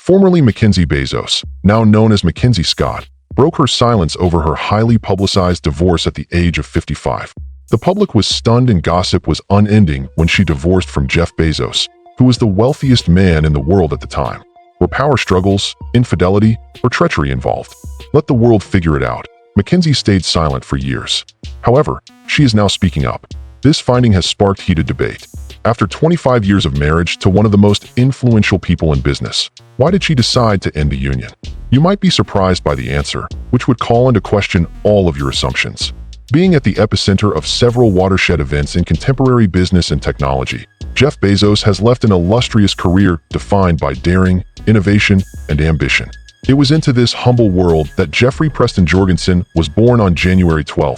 Formerly Mackenzie Bezos, now known as Mackenzie Scott, broke her silence over her highly publicized divorce at the age of 55. The public was stunned and gossip was unending when she divorced from Jeff Bezos, who was the wealthiest man in the world at the time. Were power struggles, infidelity, or treachery involved? Let the world figure it out. Mackenzie stayed silent for years. However, she is now speaking up. This finding has sparked heated debate. After 25 years of marriage to one of the most influential people in business, why did she decide to end the union? You might be surprised by the answer, which would call into question all of your assumptions. Being at the epicenter of several watershed events in contemporary business and technology, Jeff Bezos has left an illustrious career defined by daring, innovation, and ambition. It was into this humble world that Jeffrey Preston Jorgensen was born on January 12,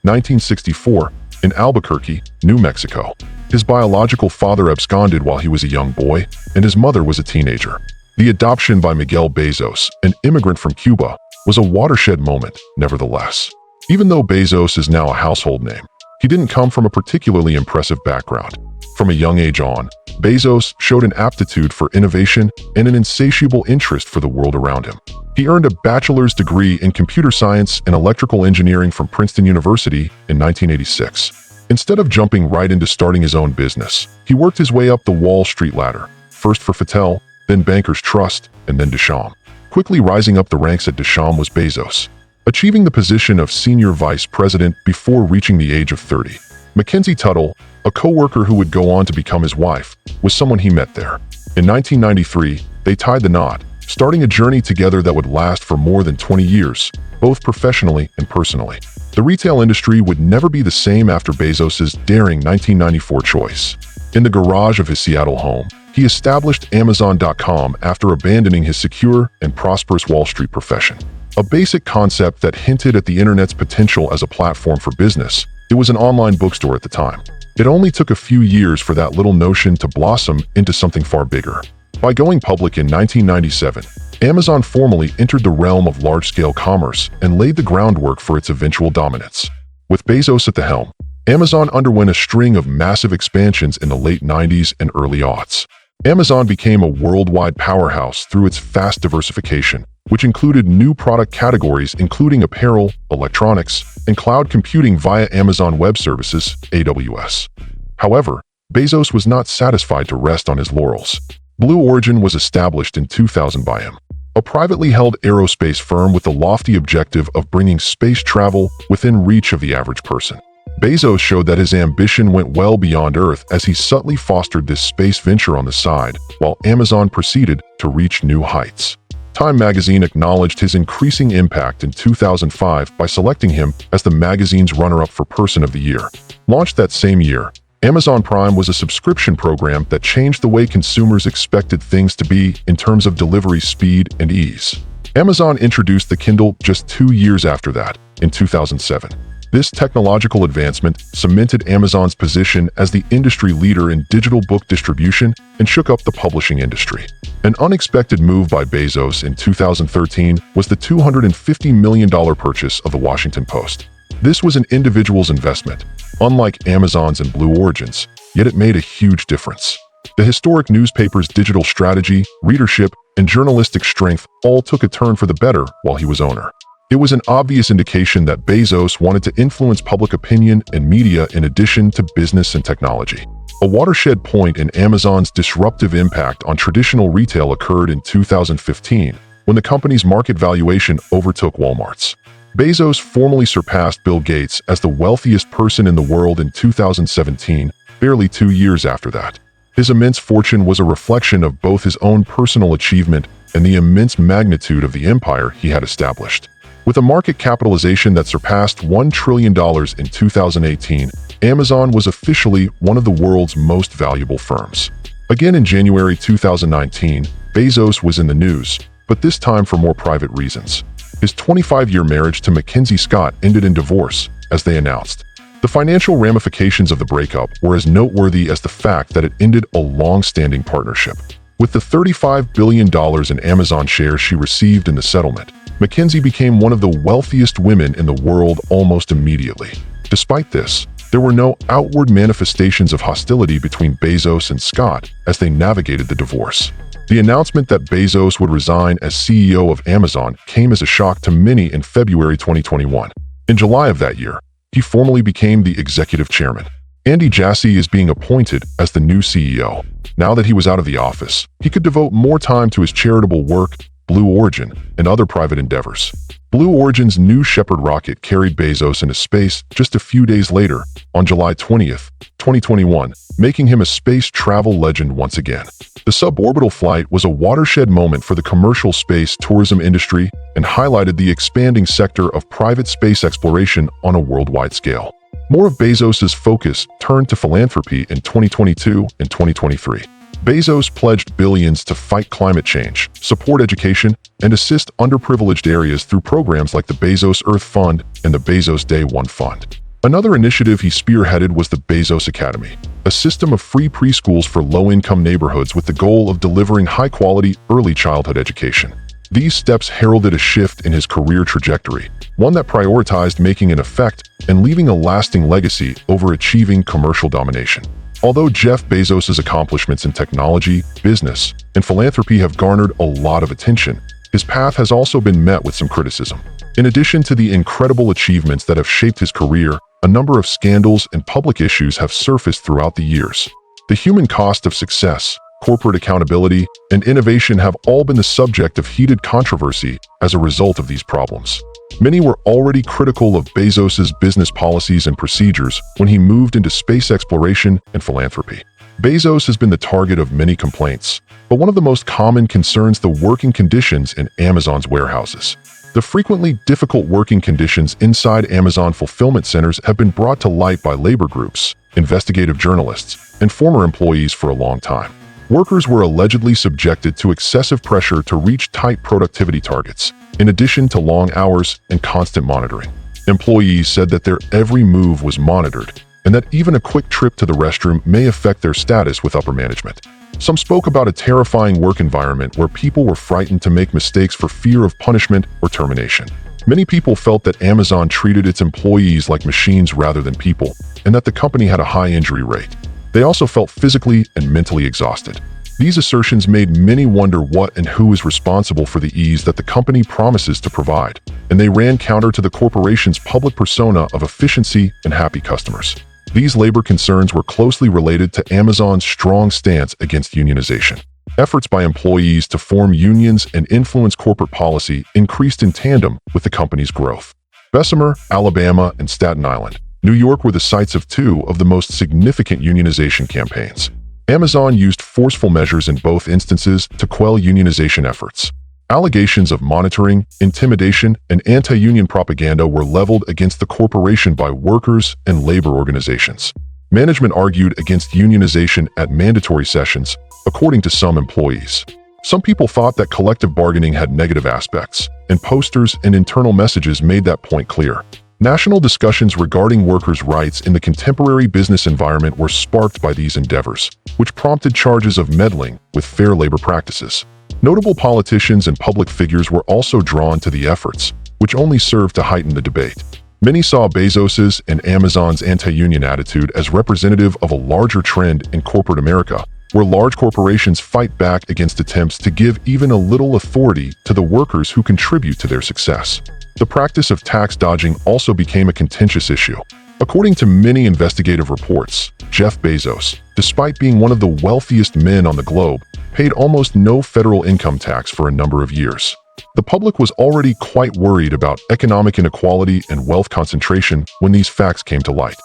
1964, in Albuquerque, New Mexico. His biological father absconded while he was a young boy, and his mother was a teenager. The adoption by Miguel Bezos, an immigrant from Cuba, was a watershed moment, nevertheless. Even though Bezos is now a household name, he didn't come from a particularly impressive background. From a young age on, Bezos showed an aptitude for innovation and an insatiable interest for the world around him. He earned a bachelor's degree in computer science and electrical engineering from Princeton University in 1986. Instead of jumping right into starting his own business, he worked his way up the Wall Street ladder, first for Fattel, then Bankers Trust, and then Deschamps. Quickly rising up the ranks at Deschamps was Bezos, achieving the position of senior vice president before reaching the age of 30. Mackenzie Tuttle, a co-worker who would go on to become his wife, was someone he met there. In 1993, they tied the knot, starting a journey together that would last for more than 20 years, both professionally and personally. The retail industry would never be the same after Bezos's daring 1994 choice. In the garage of his Seattle home, he established Amazon.com after abandoning his secure and prosperous Wall Street profession. A basic concept that hinted at the internet's potential as a platform for business, it was an online bookstore at the time. It only took a few years for that little notion to blossom into something far bigger. By going public in 1997, Amazon formally entered the realm of large-scale commerce and laid the groundwork for its eventual dominance. With Bezos at the helm, Amazon underwent a string of massive expansions in the late 90s and early aughts. Amazon became a worldwide powerhouse through its fast diversification, which included new product categories including apparel, electronics, and cloud computing via Amazon Web Services, AWS. However, Bezos was not satisfied to rest on his laurels. Blue Origin was established in 2000 by him, a privately held aerospace firm with the lofty objective of bringing space travel within reach of the average person. Bezos showed that his ambition went well beyond Earth as he subtly fostered this space venture on the side, while Amazon proceeded to reach new heights. Time magazine acknowledged his increasing impact in 2005 by selecting him as the magazine's runner-up for Person of the Year. Launched that same year, Amazon Prime was a subscription program that changed the way consumers expected things to be in terms of delivery speed and ease. Amazon introduced the Kindle just 2 years after that, in 2007. This technological advancement cemented Amazon's position as the industry leader in digital book distribution and shook up the publishing industry. An unexpected move by Bezos in 2013 was the $250 million purchase of the Washington Post. This was an individual's investment, unlike Amazon's and Blue Origin's, yet it made a huge difference. The historic newspaper's digital strategy, readership, and journalistic strength all took a turn for the better while he was owner. It was an obvious indication that Bezos wanted to influence public opinion and media in addition to business and technology. A watershed point in Amazon's disruptive impact on traditional retail occurred in 2015, when the company's market valuation overtook Walmart's. Bezos formally surpassed Bill Gates as the wealthiest person in the world in 2017, barely 2 years after that. His immense fortune was a reflection of both his own personal achievement and the immense magnitude of the empire he had established. With a market capitalization that surpassed $1 trillion in 2018, Amazon was officially one of the world's most valuable firms. Again in January 2019, Bezos was in the news, but this time for more private reasons. His 25-year marriage to Mackenzie Scott ended in divorce, as they announced. The financial ramifications of the breakup were as noteworthy as the fact that it ended a long-standing partnership. With the $35 billion in Amazon shares she received in the settlement, Mackenzie became one of the wealthiest women in the world almost immediately. Despite this, there were no outward manifestations of hostility between Bezos and Scott as they navigated the divorce. The announcement that Bezos would resign as CEO of Amazon came as a shock to many in February 2021. In July of that year, he formally became the executive chairman. Andy Jassy is being appointed as the new CEO. Now that he was out of the office, he could devote more time to his charitable work, Blue Origin, and other private endeavors. Blue Origin's New Shepard rocket carried Bezos into space just a few days later, on July 20th, 2021, making him a space travel legend once again. The suborbital flight was a watershed moment for the commercial space tourism industry and highlighted the expanding sector of private space exploration on a worldwide scale. More of Bezos' focus turned to philanthropy in 2022 and 2023. Bezos pledged billions to fight climate change, support education, and assist underprivileged areas through programs like the Bezos Earth Fund and the Bezos Day One Fund. Another initiative he spearheaded was the Bezos Academy, a system of free preschools for low-income neighborhoods with the goal of delivering high-quality early childhood education. These steps heralded a shift in his career trajectory, one that prioritized making an effect and leaving a lasting legacy over achieving commercial domination. Although Jeff Bezos' accomplishments in technology, business, and philanthropy have garnered a lot of attention, his path has also been met with some criticism. In addition to the incredible achievements that have shaped his career, a number of scandals and public issues have surfaced throughout the years. The human cost of success, corporate accountability, and innovation have all been the subject of heated controversy as a result of these problems. Many were already critical of Bezos' business policies and procedures when he moved into space exploration and philanthropy. Bezos has been the target of many complaints, but one of the most common concerns the working conditions in Amazon's warehouses. The frequently difficult working conditions inside Amazon fulfillment centers have been brought to light by labor groups, investigative journalists, and former employees for a long time. Workers were allegedly subjected to excessive pressure to reach tight productivity targets, in addition to long hours and constant monitoring. Employees said that their every move was monitored, and that even a quick trip to the restroom may affect their status with upper management. Some spoke about a terrifying work environment where people were frightened to make mistakes for fear of punishment or termination. Many people felt that Amazon treated its employees like machines rather than people, and that the company had a high injury rate. They also felt physically and mentally exhausted. These assertions made many wonder what and who is responsible for the ease that the company promises to provide, and they ran counter to the corporation's public persona of efficiency and happy customers. These labor concerns were closely related to Amazon's strong stance against unionization. Efforts by employees to form unions and influence corporate policy increased in tandem with the company's growth. Bessemer, Alabama, and Staten Island, New York were the sites of two of the most significant unionization campaigns. Amazon used forceful measures in both instances to quell unionization efforts. Allegations of monitoring, intimidation, and anti-union propaganda were leveled against the corporation by workers and labor organizations. Management argued against unionization at mandatory sessions, according to some employees. Some people thought that collective bargaining had negative aspects, and posters and internal messages made that point clear. National discussions regarding workers' rights in the contemporary business environment were sparked by these endeavors, which prompted charges of meddling with fair labor practices. Notable politicians and public figures were also drawn to the efforts, which only served to heighten the debate. Many saw Bezos's and Amazon's anti-union attitude as representative of a larger trend in corporate America, where large corporations fight back against attempts to give even a little authority to the workers who contribute to their success. The practice of tax dodging also became a contentious issue. According to many investigative reports, Jeff Bezos, despite being one of the wealthiest men on the globe, paid almost no federal income tax for a number of years. The public was already quite worried about economic inequality and wealth concentration when these facts came to light.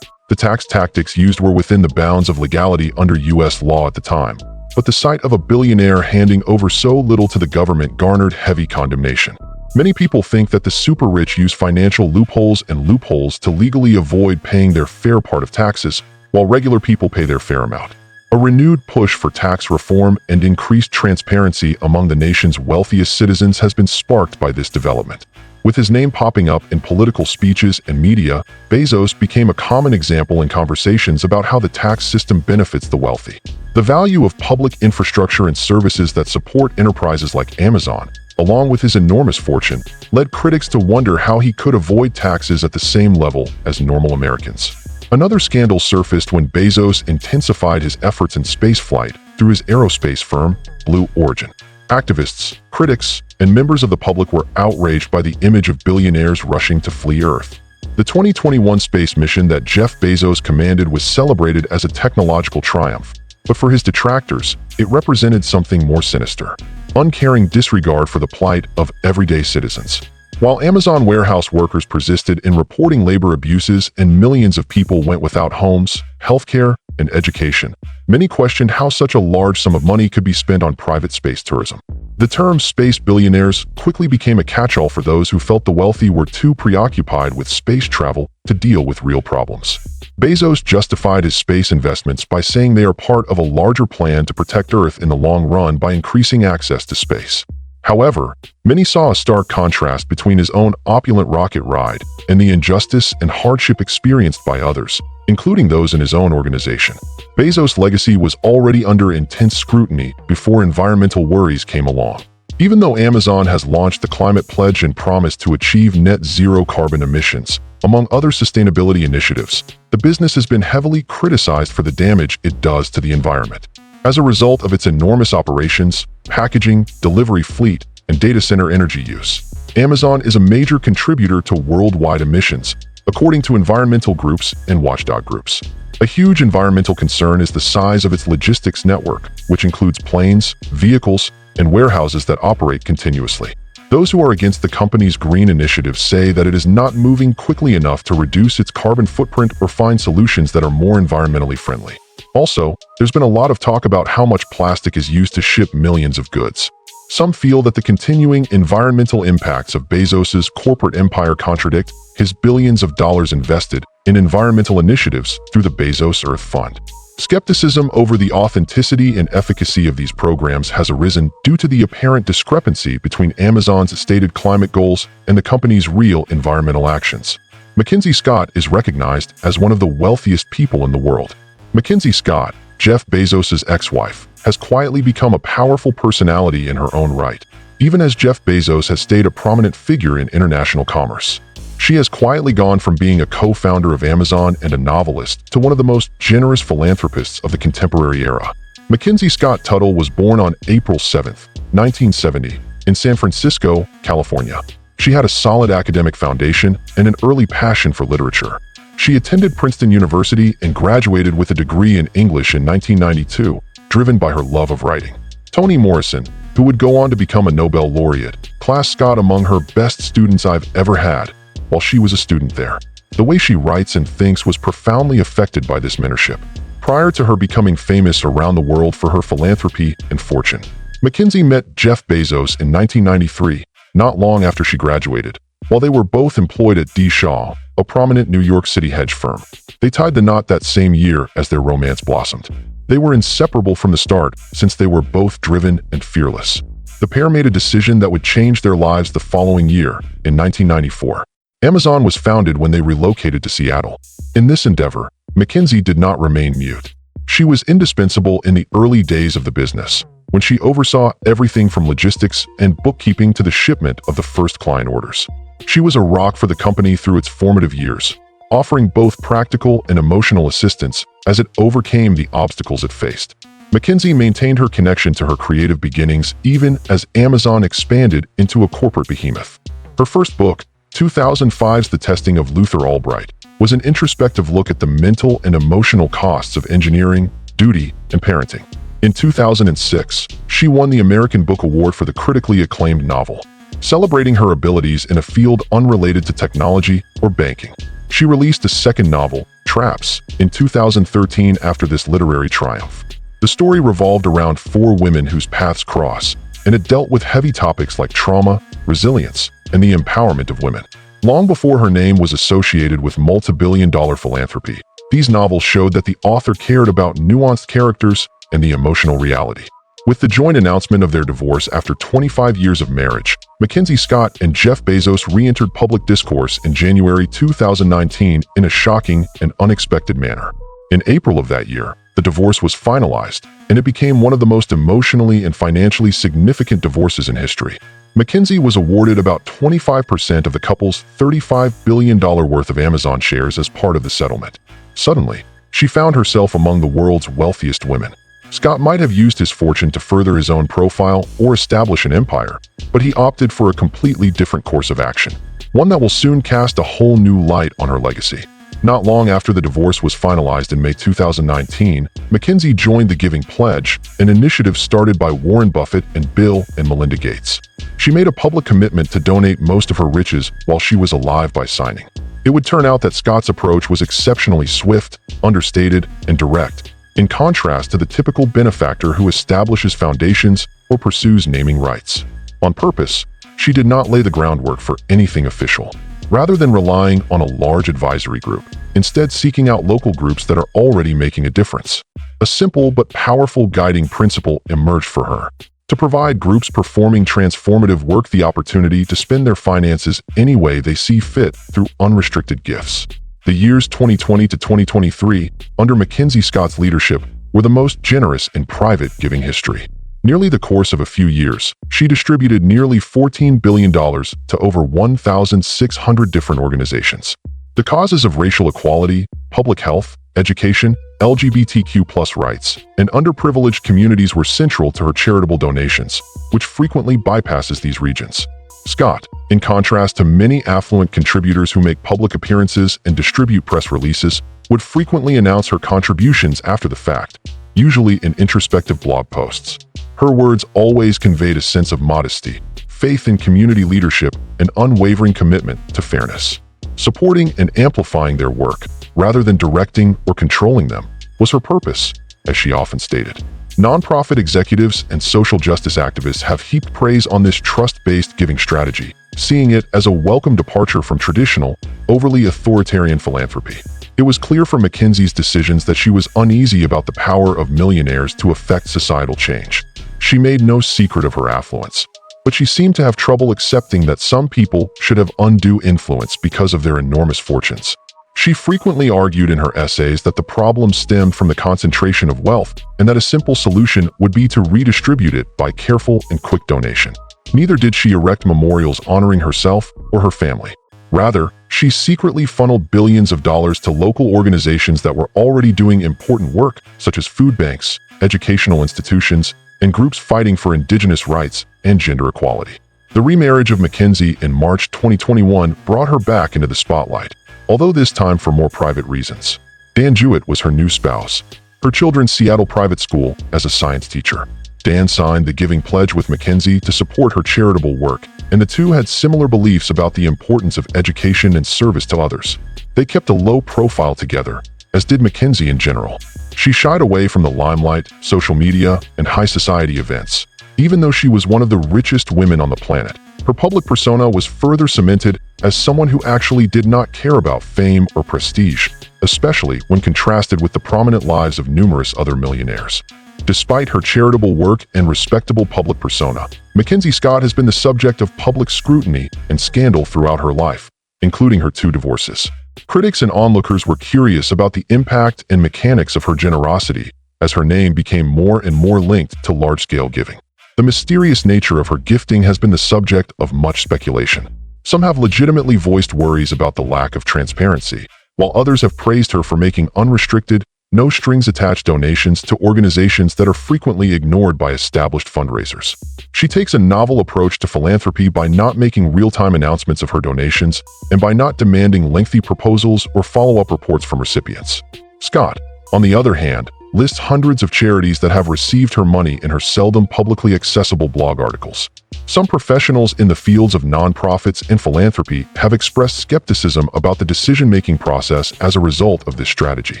The tax tactics used were within the bounds of legality under U.S. law at the time, but the sight of a billionaire handing over so little to the government garnered heavy condemnation. Many people think that the super-rich use financial loopholes to legally avoid paying their fair part of taxes, while regular people pay their fair amount. A renewed push for tax reform and increased transparency among the nation's wealthiest citizens has been sparked by this development. With his name popping up in political speeches and media, Bezos became a common example in conversations about how the tax system benefits the wealthy. The value of public infrastructure and services that support enterprises like Amazon, along with his enormous fortune, led critics to wonder how he could avoid taxes at the same level as normal Americans. Another scandal surfaced when Bezos intensified his efforts in spaceflight, through his aerospace firm, Blue Origin. Activists, critics, and members of the public were outraged by the image of billionaires rushing to flee Earth. The 2021 space mission that Jeff Bezos commanded was celebrated as a technological triumph, but for his detractors, it represented something more sinister: uncaring disregard for the plight of everyday citizens. While Amazon warehouse workers persisted in reporting labor abuses and millions of people went without homes, healthcare, and education, many questioned how such a large sum of money could be spent on private space tourism. The term space billionaires quickly became a catch-all for those who felt the wealthy were too preoccupied with space travel to deal with real problems. Bezos justified his space investments by saying they are part of a larger plan to protect Earth in the long run by increasing access to space. However, many saw a stark contrast between his own opulent rocket ride and the injustice and hardship experienced by others, including those in his own organization. Bezos' legacy was already under intense scrutiny before environmental worries came along. Even though Amazon has launched the climate pledge and promised to achieve net zero carbon emissions, among other sustainability initiatives, the business has been heavily criticized for the damage it does to the environment. As a result of its enormous operations, packaging, delivery fleet, and data center energy use, Amazon is a major contributor to worldwide emissions, according to environmental groups and watchdog groups. A huge environmental concern is the size of its logistics network, which includes planes, vehicles, and warehouses that operate continuously. Those who are against the company's green initiatives say that it is not moving quickly enough to reduce its carbon footprint or find solutions that are more environmentally friendly. Also, there's been a lot of talk about how much plastic is used to ship millions of goods. Some feel that the continuing environmental impacts of Bezos's corporate empire contradict his billions of dollars invested in environmental initiatives through the Bezos Earth Fund. Skepticism over the authenticity and efficacy of these programs has arisen due to the apparent discrepancy between Amazon's stated climate goals and the company's real environmental actions. Mackenzie Scott is recognized as one of the wealthiest people in the world. Mackenzie Scott, Jeff Bezos' ex-wife, has quietly become a powerful personality in her own right, even as Jeff Bezos has stayed a prominent figure in international commerce. She has quietly gone from being a co-founder of Amazon and a novelist to one of the most generous philanthropists of the contemporary era. Mackenzie Scott Tuttle was born on April 7, 1970, in San Francisco, California. She had a solid academic foundation and an early passion for literature. She attended Princeton University and graduated with a degree in English in 1992, driven by her love of writing. Toni Morrison, who would go on to become a Nobel laureate, classed Scott among her best students I've ever had while she was a student there. The way she writes and thinks was profoundly affected by this mentorship. Prior to her becoming famous around the world for her philanthropy and fortune, Mackenzie met Jeff Bezos in 1993, not long after she graduated. While they were both employed at D. Shaw, a prominent New York City hedge firm, they tied the knot that same year as their romance blossomed. They were inseparable from the start, since they were both driven and fearless. The pair made a decision that would change their lives the following year, in 1994. Amazon was founded when they relocated to Seattle. In this endeavor, Mackenzie did not remain mute. She was indispensable in the early days of the business, when she oversaw everything from logistics and bookkeeping to the shipment of the first client orders. She was a rock for the company through its formative years, offering both practical and emotional assistance as it overcame the obstacles it faced. Mackenzie maintained her connection to her creative beginnings even as Amazon expanded into a corporate behemoth. Her first book, 2005's The Testing of Luther Albright, was an introspective look at the mental and emotional costs of engineering, duty, and parenting. In 2006, she won the American Book Award for the critically acclaimed novel, celebrating her abilities in a field unrelated to technology or banking. She released a second novel, Traps, in 2013 after this literary triumph. The story revolved around four women whose paths cross, and it dealt with heavy topics like trauma, resilience, and the empowerment of women. Long before her name was associated with multi-billion-dollar philanthropy, these novels showed that the author cared about nuanced characters and the emotional reality. With the joint announcement of their divorce after 25 years of marriage, Mackenzie Scott and Jeff Bezos re-entered public discourse in January 2019 in a shocking and unexpected manner. In April of that year, the divorce was finalized, and it became one of the most emotionally and financially significant divorces in history. Mackenzie was awarded about 25% of the couple's $35 billion worth of Amazon shares as part of the settlement. Suddenly, she found herself among the world's wealthiest women. Scott might have used his fortune to further his own profile or establish an empire, but he opted for a completely different course of action, one that will soon cast a whole new light on her legacy. Not long after the divorce was finalized in May 2019, Mackenzie joined the Giving Pledge, an initiative started by Warren Buffett and Bill and Melinda Gates. She made a public commitment to donate most of her riches while she was alive by signing. It would turn out that Scott's approach was exceptionally swift, understated, and direct, in contrast to the typical benefactor who establishes foundations or pursues naming rights. On purpose, she did not lay the groundwork for anything official, rather than relying on a large advisory group, instead seeking out local groups that are already making a difference. A simple but powerful guiding principle emerged for her: to provide groups performing transformative work the opportunity to spend their finances any way they see fit through unrestricted gifts. The years 2020 to 2023, under Mackenzie Scott's leadership, were the most generous in private giving history. Nearly the course of a few years, she distributed nearly $14 billion to over 1,600 different organizations. The causes of racial equality, public health, education, LGBTQ+ rights, and underprivileged communities were central to her charitable donations, which frequently bypasses these regions. Scott, in contrast to many affluent contributors who make public appearances and distribute press releases, would frequently announce her contributions after the fact, usually in introspective blog posts. Her words always conveyed a sense of modesty, faith in community leadership, and unwavering commitment to fairness. Supporting and amplifying their work, rather than directing or controlling them, was her purpose, as she often stated. Nonprofit executives and social justice activists have heaped praise on this trust-based giving strategy, seeing it as a welcome departure from traditional, overly authoritarian philanthropy. It was clear from Mackenzie's decisions that she was uneasy about the power of millionaires to affect societal change. She made no secret of her affluence, but she seemed to have trouble accepting that some people should have undue influence because of their enormous fortunes. She frequently argued in her essays that the problem stemmed from the concentration of wealth and that a simple solution would be to redistribute it by careful and quick donation. Neither did she erect memorials honoring herself or her family. Rather, she secretly funneled billions of dollars to local organizations that were already doing important work, such as food banks, educational institutions, and groups fighting for indigenous rights and gender equality. The remarriage of Mackenzie in March 2021 brought her back into the spotlight, although this time for more private reasons. Dan Jewett was her new spouse, her children's Seattle private school, as a science teacher. Dan signed the Giving Pledge with Mackenzie to support her charitable work, and the two had similar beliefs about the importance of education and service to others. They kept a low profile together, as did Mackenzie in general. She shied away from the limelight, social media, and high society events. Even though she was one of the richest women on the planet, her public persona was further cemented as someone who actually did not care about fame or prestige, especially when contrasted with the prominent lives of numerous other millionaires. Despite her charitable work and respectable public persona, Mackenzie Scott has been the subject of public scrutiny and scandal throughout her life, including her 2 divorces. Critics and onlookers were curious about the impact and mechanics of her generosity as her name became more and more linked to large-scale giving. The mysterious nature of her gifting has been the subject of much speculation. Some have legitimately voiced worries about the lack of transparency, while others have praised her for making unrestricted, no-strings-attached donations to organizations that are frequently ignored by established fundraisers. She takes a novel approach to philanthropy by not making real-time announcements of her donations and by not demanding lengthy proposals or follow-up reports from recipients. Scott, on the other hand, lists hundreds of charities that have received her money in her seldom publicly accessible blog articles. Some professionals in the fields of nonprofits and philanthropy have expressed skepticism about the decision-making process as a result of this strategy,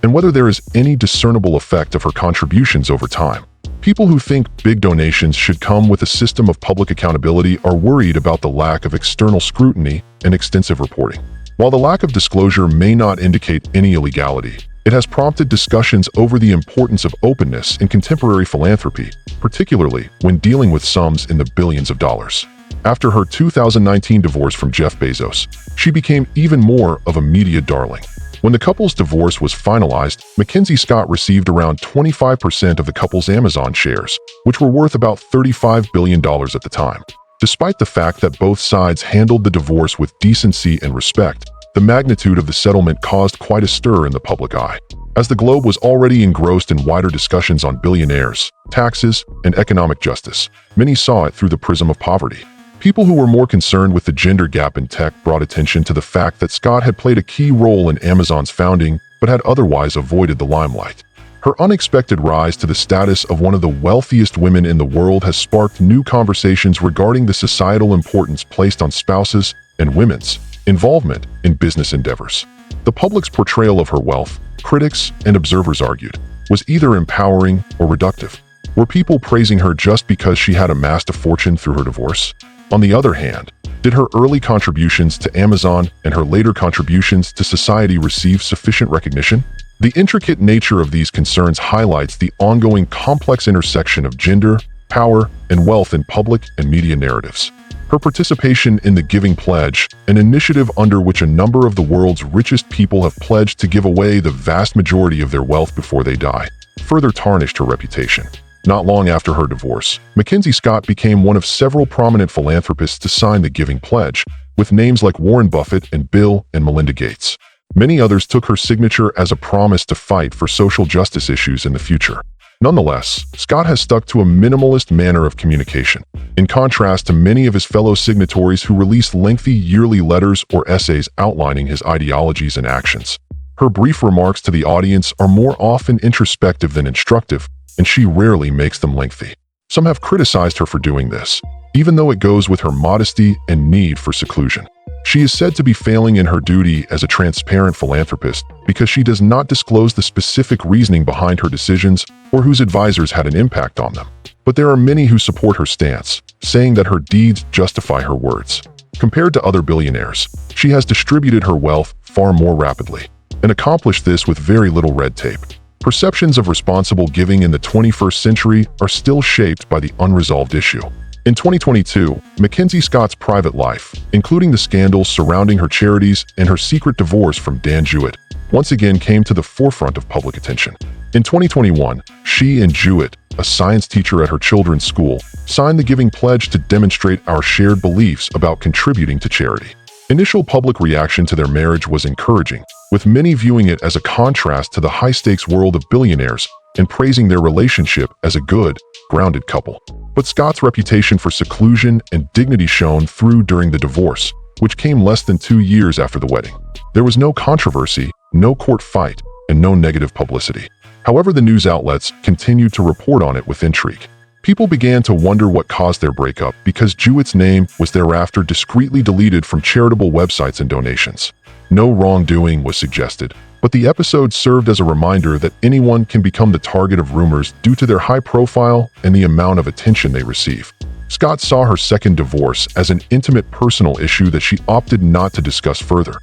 and whether there is any discernible effect of her contributions over time. People who think big donations should come with a system of public accountability are worried about the lack of external scrutiny and extensive reporting. While the lack of disclosure may not indicate any illegality, it has prompted discussions over the importance of openness in contemporary philanthropy, particularly when dealing with sums in the billions of dollars. After her 2019 divorce from Jeff Bezos, she became even more of a media darling. When the couple's divorce was finalized, Mackenzie Scott received around 25% of the couple's Amazon shares, which were worth about $35 billion at the time. Despite the fact that both sides handled the divorce with decency and respect, the magnitude of the settlement caused quite a stir in the public eye. As the globe was already engrossed in wider discussions on billionaires, taxes, and economic justice, many saw it through the prism of poverty. People who were more concerned with the gender gap in tech brought attention to the fact that Scott had played a key role in Amazon's founding but had otherwise avoided the limelight. Her unexpected rise to the status of one of the wealthiest women in the world has sparked new conversations regarding the societal importance placed on spouses and women's involvement in business endeavors. The public's portrayal of her wealth, critics and observers argued, was either empowering or reductive. Were people praising her just because she had amassed a fortune through her divorce? On the other hand, did her early contributions to Amazon and her later contributions to society receive sufficient recognition? The intricate nature of these concerns highlights the ongoing complex intersection of gender, power, and wealth in public and media narratives. Her participation in the Giving Pledge, an initiative under which a number of the world's richest people have pledged to give away the vast majority of their wealth before they die, further tarnished her reputation. Not long after her divorce, Mackenzie Scott became one of several prominent philanthropists to sign the Giving Pledge, with names like Warren Buffett and Bill and Melinda Gates. Many others took her signature as a promise to fight for social justice issues in the future. Nonetheless, Scott has stuck to a minimalist manner of communication, in contrast to many of his fellow signatories who release lengthy yearly letters or essays outlining his ideologies and actions. Her brief remarks to the audience are more often introspective than instructive, and she rarely makes them lengthy. Some have criticized her for doing this, even though it goes with her modesty and need for seclusion. She is said to be failing in her duty as a transparent philanthropist because she does not disclose the specific reasoning behind her decisions or whose advisors had an impact on them. But there are many who support her stance, saying that her deeds justify her words. Compared to other billionaires, she has distributed her wealth far more rapidly, and accomplished this with very little red tape. Perceptions of responsible giving in the 21st century are still shaped by the unresolved issue. In 2022, Mackenzie Scott's private life, including the scandals surrounding her charities and her secret divorce from Dan Jewett, once again came to the forefront of public attention. In 2021, she and Jewett, a science teacher at her children's school, signed the Giving Pledge to demonstrate our shared beliefs about contributing to charity. Initial public reaction to their marriage was encouraging, with many viewing it as a contrast to the high-stakes world of billionaires and praising their relationship as a good, grounded couple. But Scott's reputation for seclusion and dignity shone through during the divorce, which came less than 2 years after the wedding. There was no controversy, no court fight, and no negative publicity. However, the news outlets continued to report on it with intrigue. People began to wonder what caused their breakup because Jewett's name was thereafter discreetly deleted from charitable websites and donations. No wrongdoing was suggested, but the episode served as a reminder that anyone can become the target of rumors due to their high profile and the amount of attention they receive. Scott saw her second divorce as an intimate personal issue that she opted not to discuss further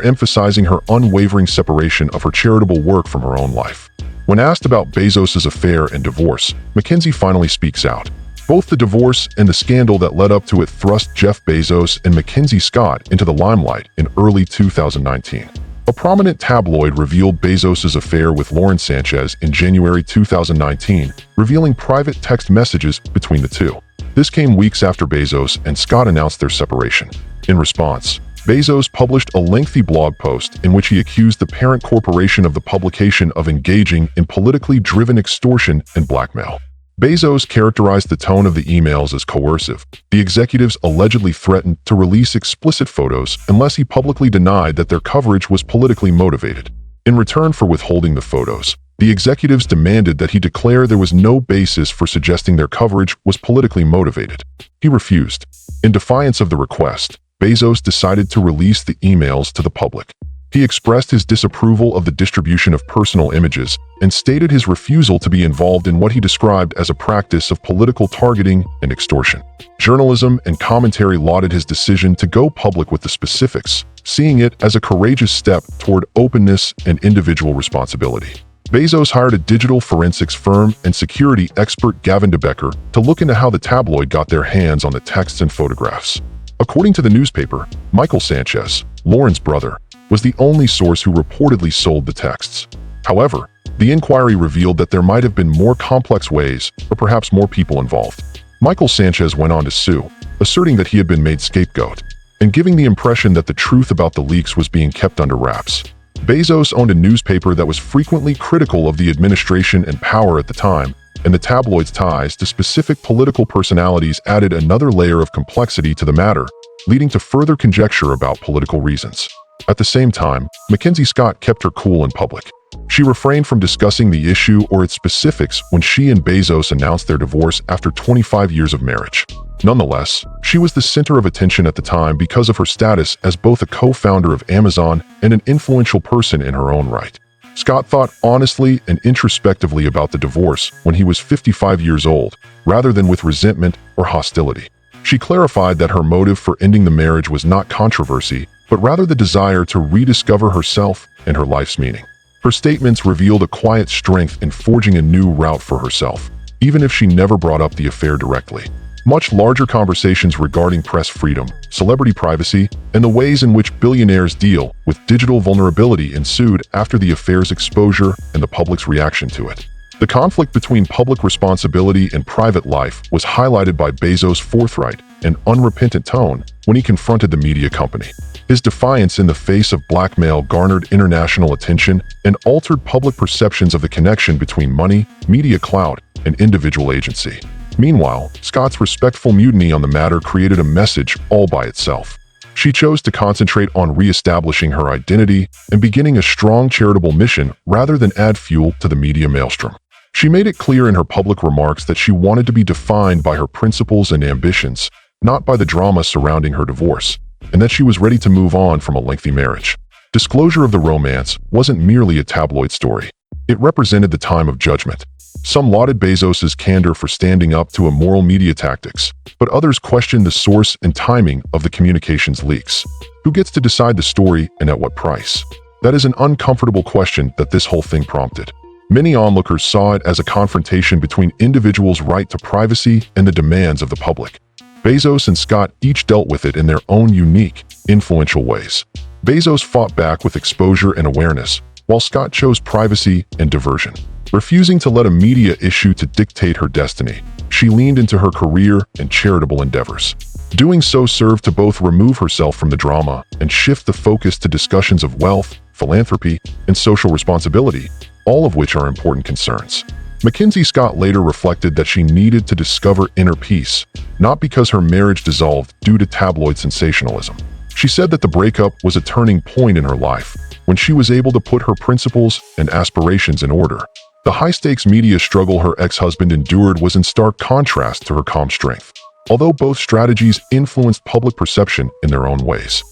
emphasizing her unwavering separation of her charitable work from her own life. When asked about Bezos' affair and divorce, Mackenzie finally speaks out. Both the divorce and the scandal that led up to it thrust Jeff Bezos and Mackenzie Scott into the limelight in early 2019. A prominent tabloid revealed Bezos' affair with Lauren Sanchez in January 2019, revealing private text messages between the two. This came weeks after Bezos and Scott announced their separation. In response, Bezos published a lengthy blog post in which he accused the parent corporation of the publication of engaging in politically driven extortion and blackmail. Bezos characterized the tone of the emails as coercive. The executives allegedly threatened to release explicit photos unless he publicly denied that their coverage was politically motivated. In return for withholding the photos, the executives demanded that he declare there was no basis for suggesting their coverage was politically motivated. He refused. In defiance of the request, Bezos decided to release the emails to the public. He expressed his disapproval of the distribution of personal images and stated his refusal to be involved in what he described as a practice of political targeting and extortion. Journalism and commentary lauded his decision to go public with the specifics, seeing it as a courageous step toward openness and individual responsibility. Bezos hired a digital forensics firm and security expert Gavin DeBecker to look into how the tabloid got their hands on the texts and photographs. According to the newspaper, Michael Sanchez, Lauren's brother, was the only source who reportedly sold the texts. However, the inquiry revealed that there might have been more complex ways, or perhaps more people involved. Michael Sanchez went on to sue, asserting that he had been made scapegoat, and giving the impression that the truth about the leaks was being kept under wraps. Bezos owned a newspaper that was frequently critical of the administration and power at the time, and the tabloid's ties to specific political personalities added another layer of complexity to the matter, leading to further conjecture about political reasons. At the same time, Mackenzie Scott kept her cool in public. She refrained from discussing the issue or its specifics when she and Bezos announced their divorce after 25 years of marriage. Nonetheless, she was the center of attention at the time because of her status as both a co-founder of Amazon and an influential person in her own right. Scott thought honestly and introspectively about the divorce when he was 55 years old, rather than with resentment or hostility. She clarified that her motive for ending the marriage was not controversy, but rather the desire to rediscover herself and her life's meaning. Her statements revealed a quiet strength in forging a new route for herself, even if she never brought up the affair directly. Much larger conversations regarding press freedom, celebrity privacy, and the ways in which billionaires deal with digital vulnerability ensued after the affair's exposure and the public's reaction to it. The conflict between public responsibility and private life was highlighted by Bezos' forthright and unrepentant tone when he confronted the media company. His defiance in the face of blackmail garnered international attention and altered public perceptions of the connection between money, media clout, and individual agency. Meanwhile, Scott's respectful mutiny on the matter created a message all by itself. She chose to concentrate on re-establishing her identity and beginning a strong charitable mission rather than add fuel to the media maelstrom. She made it clear in her public remarks that she wanted to be defined by her principles and ambitions, not by the drama surrounding her divorce, and that she was ready to move on from a lengthy marriage. Disclosure of the romance wasn't merely a tabloid story. It represented the time of judgment. Some lauded Bezos' candor for standing up to immoral media tactics, but others questioned the source and timing of the communications leaks. Who gets to decide the story and at what price? That is an uncomfortable question that this whole thing prompted. Many onlookers saw it as a confrontation between individuals' right to privacy and the demands of the public. Bezos and Scott each dealt with it in their own unique, influential ways. Bezos fought back with exposure and awareness, while Scott chose privacy and diversion. Refusing to let a media issue to dictate her destiny, she leaned into her career and charitable endeavors. Doing so served to both remove herself from the drama and shift the focus to discussions of wealth, philanthropy, and social responsibility, all of which are important concerns. Mackenzie Scott later reflected that she needed to discover inner peace, not because her marriage dissolved due to tabloid sensationalism. She said that the breakup was a turning point in her life, when she was able to put her principles and aspirations in order. The high-stakes media struggle her ex-husband endured was in stark contrast to her calm strength, although both strategies influenced public perception in their own ways.